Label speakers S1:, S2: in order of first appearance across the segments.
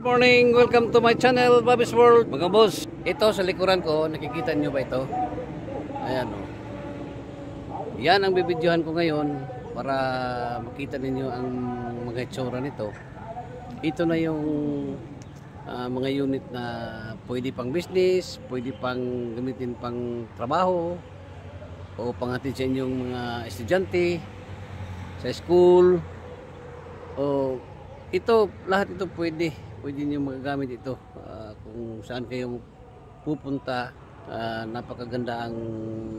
S1: Morning, welcome to my channel, Bobby's World. Mga boss, ito sa likuran ko, nakikita nyo ba ito? Ayan o. Yan ang bibidyohan ko ngayon para makita ninyo ang mga itsura nito. Ito na yung mga unit na pwede pang business, pwede pang gamitin pang trabaho o panghatid sa inyong mga estudyante sa school. O ito, lahat ito pwede nyo magagamit ito kung saan kayo pupunta. Napakaganda ang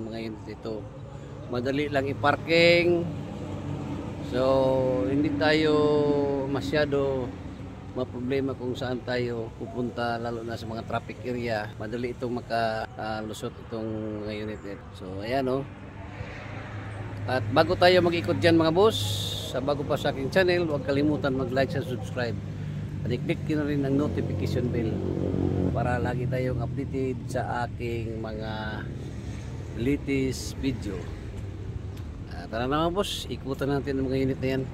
S1: mga unit ito, madali lang i-parking, so hindi tayo masyado maproblema kung saan tayo pupunta, lalo na sa mga traffic area. Madali itong makalusot itong mga unit ito. So ayan o. At bago tayo mag-ikot dyan mga boss, bago pa sa aking channel, huwag kalimutan mag-like and subscribe. Click nyo na rin ang notification bell para lagi tayong updated sa aking mga latest video. Tara na mga boss, ikutan natin ang mga unit na yan.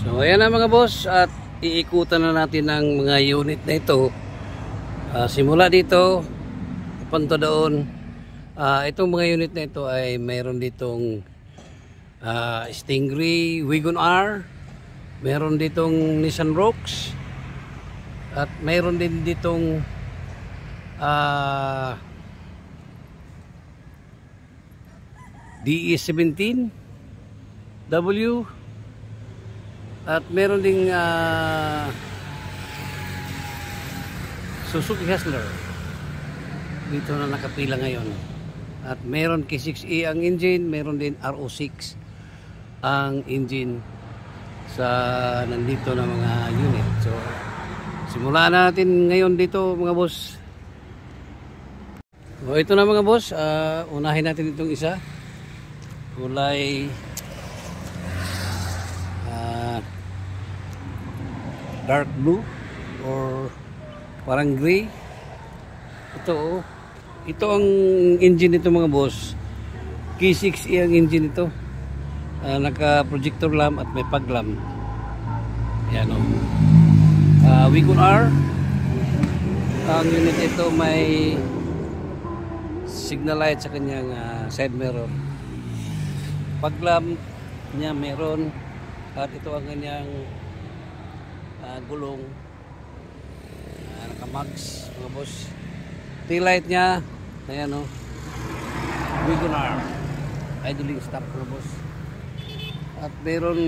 S1: So ayan na mga boss, at iikutan na natin ang mga unit na ito. Simula dito papunta doon. Itong mga unit na ito ay mayroon ditong Stingray Wagon R, mayroon ditong Nissan Rocks, at mayroon din ditong DE17W, at meron ding Suzuki Hustler dito na nakapila ngayon. At meron K6E ang engine, meron din RO6 ang engine sa nandito na mga unit. So simulan natin ngayon dito mga boss. So ito na mga boss, unahin natin itong isa, kulay dark blue or parang gray. Ito ang engine nito mga boss. K6E ang engine nito. Naka projector lamp at may fog lamp. Ayan o. Wagon R. Ang unit ito may signal light sa kanyang side mirror. Fog lamp niya meron. At ito ang kanyang gulong, naka-mags mga boss. Tail light nya, ayan o, Wagon R, idling stop mga boss. At mayroon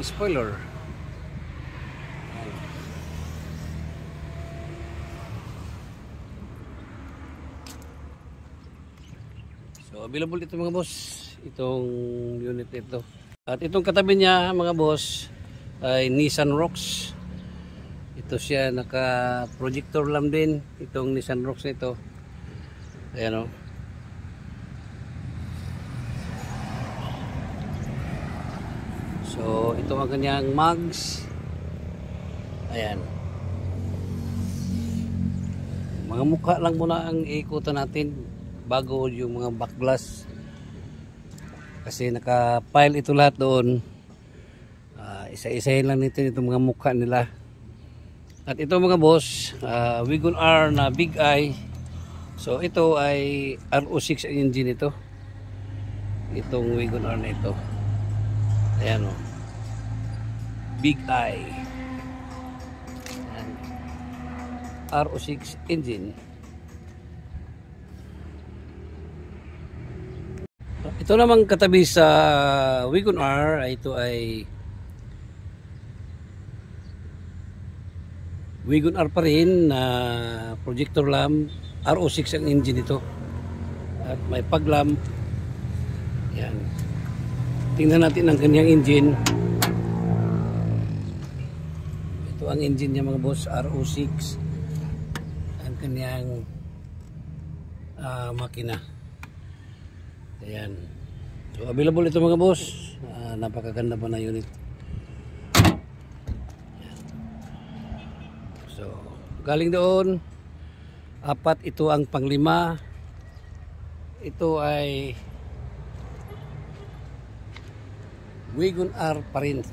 S1: spoiler. So available ito mga boss, itong unit ito. At itong katabi niya mga boss ay Nissan Rocks. Ito siya, naka projector lamp din itong Nissan Rocks nito. Ayan o. So ito ang kanyang mugs. Ayan. Mga mukha lang muna ang ikutan natin bago yung mga back glass. Kasi naka-pile ito lahat doon. Isa-isahin lang nito itong mga mukha nila. At ito mga boss, Wigon R na Big Eye. So ito ay RO6 ang engine ito. Itong Wigon R na ito. Ayan o. Big Eye. Ayan. RO6 engine. Ito namang katabi sa Wigon R, ito ay Wigon R pa rin na projector lamp. RO6 ang engine ito. At may fog lamp. Yan. Tingnan natin ang kanyang engine. Ito ang engine niya mga boss, RO6. Ang kanyang makina. Ayan. So available ito mga boss. Napakaganda pa na unit. Ayan. So galing doon, apat, ito ang panglima. Ito ay Wigon R pa rin.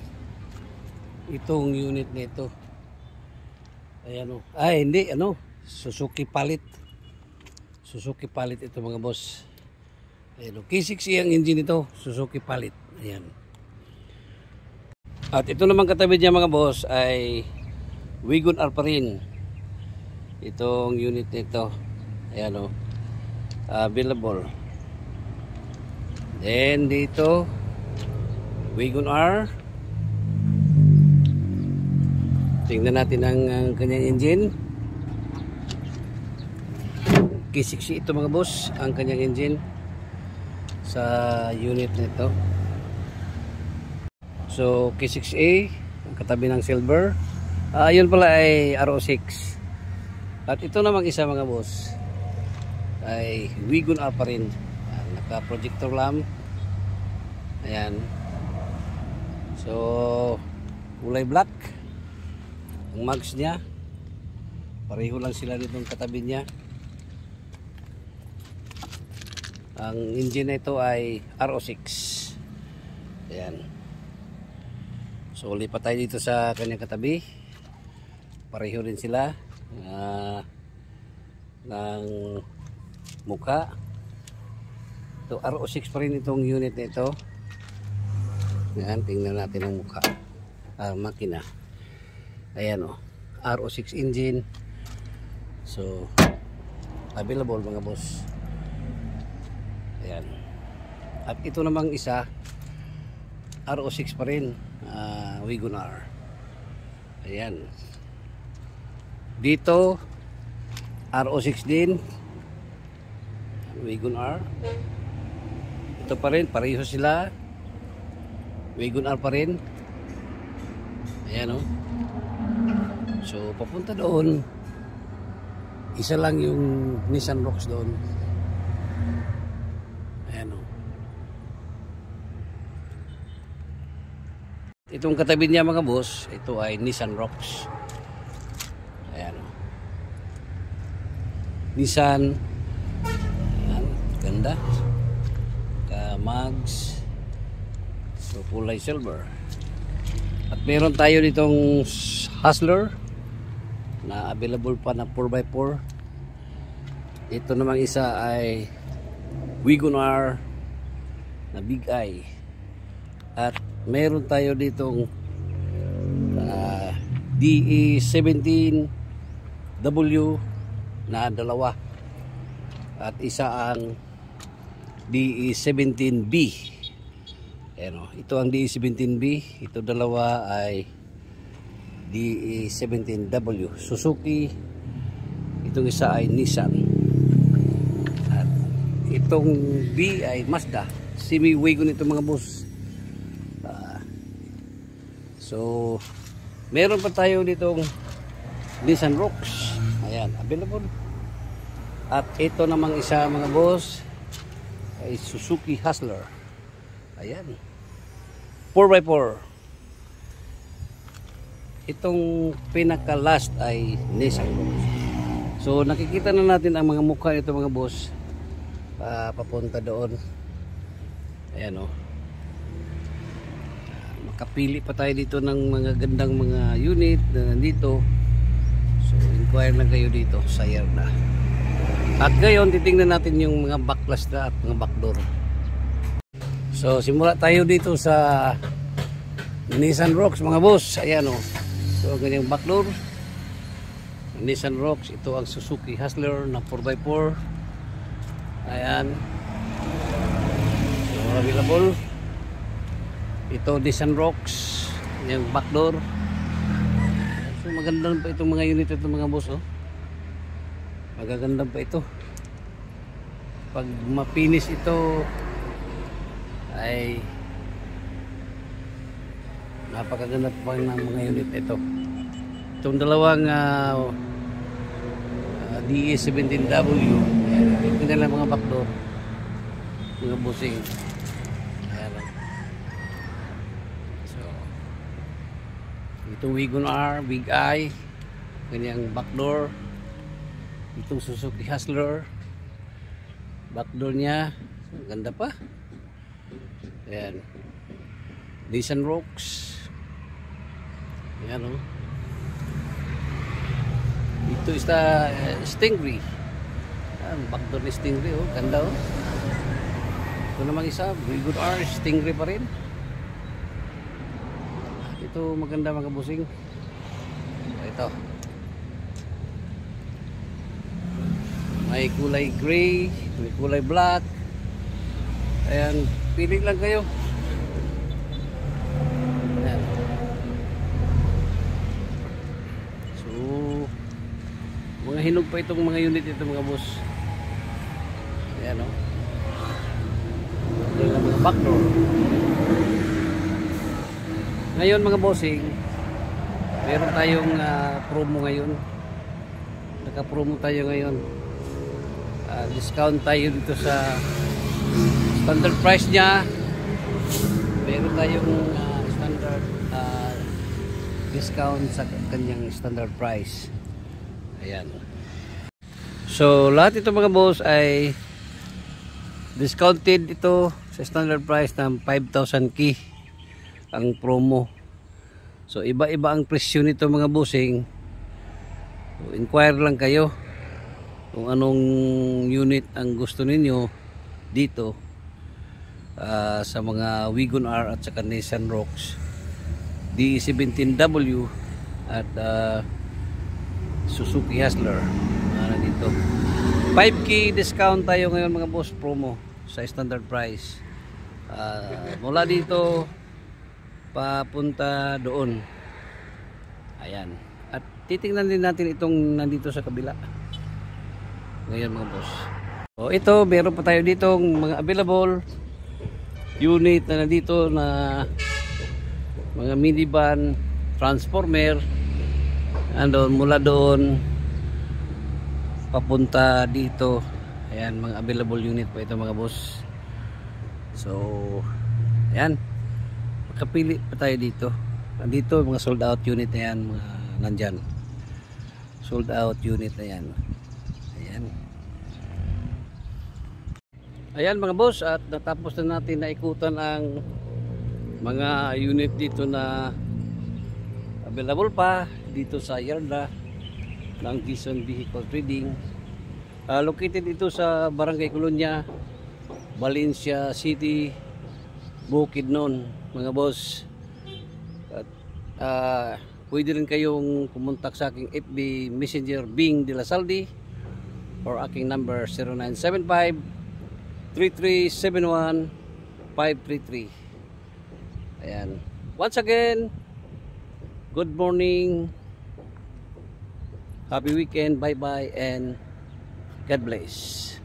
S1: Itong unit nito. Ayan o. Ay hindi, ano, Suzuki Palit. Suzuki Palit ito mga boss. Ayan o. K6E ang engine nito, Suzuki Palit. Ayan. At ito naman katabi niya mga boss ay Wigon R pa rin. Itong unit nito. Ayan o. Available. Then dito Wigon R. Tingnan natin ang kanyang engine. K6 ito mga boss, ang kanyang engine sa unit nito. So K6A, ang katabi ng silver. Yun pala ay RO6. At ito namang isa mga boss ay Wigon R pa rin. Naka projector lamp. Ayan. So kulay black ang mugs niya. Pareho lang sila nitong katabi niya. Ang engine na ito ay RO6. Ayan. So lipat tayo dito sa kanyang katabi. Pareho rin sila ng mukha. Ito RO6 pa rin itong unit na ito. Ayan, tingnan natin ang mukha. Makina. Ayan o. RO6 engine. So available mga boss. Ayan. At ito namang isa RO6 pa rin, Wigon R. Ayan. Dito RO6 din, Wigon R. Ito pa rin, pareho sila, Wigon R pa rin. Ayan o. So papunta doon, isa lang yung Nissan Rocks doon. Ayan o. Itong katabi niya mga boss, ito ay Nissan Rocks. Ayan o. Nissan. Ayan, ganda. Mugs. So kulay silver. At meron tayo ditong Hustler na available pa na 4x4. Ito namang isa ay Wigon R na Big Eye. At meron tayo ditong DE17W na dalawa. At isa ang DE17B. Ayan o. Ito ang DE17B. Ito dalawa ay DE17W Suzuki. Itong isa ay Nissan. At itong B ay Mazda. Semi-wagon ito mga boss. So meron pa tayo ditong Nissan Rocks. Ayan, available. At ito namang isa mga boss ay Suzuki Hustler. Ayan, 4x4. itong pinaka last ay Nissan Rocks. So nakikita na natin ang mga mukha nito mga boss, papunta doon. Ayan o. Makapili pa tayo dito ng mga gandang mga unit na nandito. So inquire lang kayo dito sa Yarda. At ngayon titingnan natin yung mga backlash na at mga backdoor. So simula tayo dito sa Nissan Rocks mga boss. Ayan o. So ganyang backdoor Nissan Rocks. Ito ang Suzuki Hustler na 4x4. Ayan. So available. Ito Nissan Rocks. Yung backdoor. So maganda pa itong mga unit ito mga boss oh. Magaganda pa ito. Pag mapinis ito ay napakaganda pa ng mga unit ito. Itong dalawang DE17W, ito nila mga backdoor, mga busing. Ayan. So itong Wagon R, Big I, kanyang backdoor. Itong Suzuki Hustler, backdoor niya, ganda pa. Ayan. Nissan Rocks. Ayan o. Ito is the Stingray. Ayan, backdoor ni Stingray o. Ganda o. Ito namang isa, Wagon R, Stingray pa rin. Ito maganda mga busing. Ito. May kulay gray, may kulay black. Ayan, pili lang kayo. Ayan. So, mga hinog pa itong mga unit ito mga boss. Ayan o. Ayan lang mga backdoor. Ngayon mga bossing, meron tayong promo ngayon. Naka-promo tayo ngayon. Discount tayo dito sa standard price niya. Meron tayong standard discount sa kanyang standard price. Ayan. So lahat ito mga boss ay discounted ito sa standard price ng 5,000 key ang promo. So iba-iba ang presyo nito mga bossing. So, inquire lang kayo kung anong unit ang gusto ninyo dito sa mga Wagon R at saka Nissan Rocks, DE17W at Suzuki Hustler. Dito 5K discount tayo ngayon mga boss, promo sa standard price. Mula dito papunta doon. Ayan. At titingnan din natin itong nandito sa kabila ngayon mga boss. So ito, meron pa tayo dito mga available unit na nandito na mga minivan transformer. Andon, mula doon papunta dito. Ayan, mga available unit pa ito mga boss. So ayan, makapili pa tayo dito. Nandito mga sold out unit na yan, mga nandyan sold out unit na yan. Ayan. Ayan mga boss, at natapos na natin na ikutan ang mga unit dito na available pa dito sa Yarda ng Gison Vehicle Trading. Located ito sa Barangay Colonia, Valencia City, Bukidnon mga boss. At pwede rin kayong kumontak sa aking FB Messenger Bing de la Saldi or aking number 0975 3371 533. Ayan. Once again, good morning, happy weekend, bye bye, and God bless.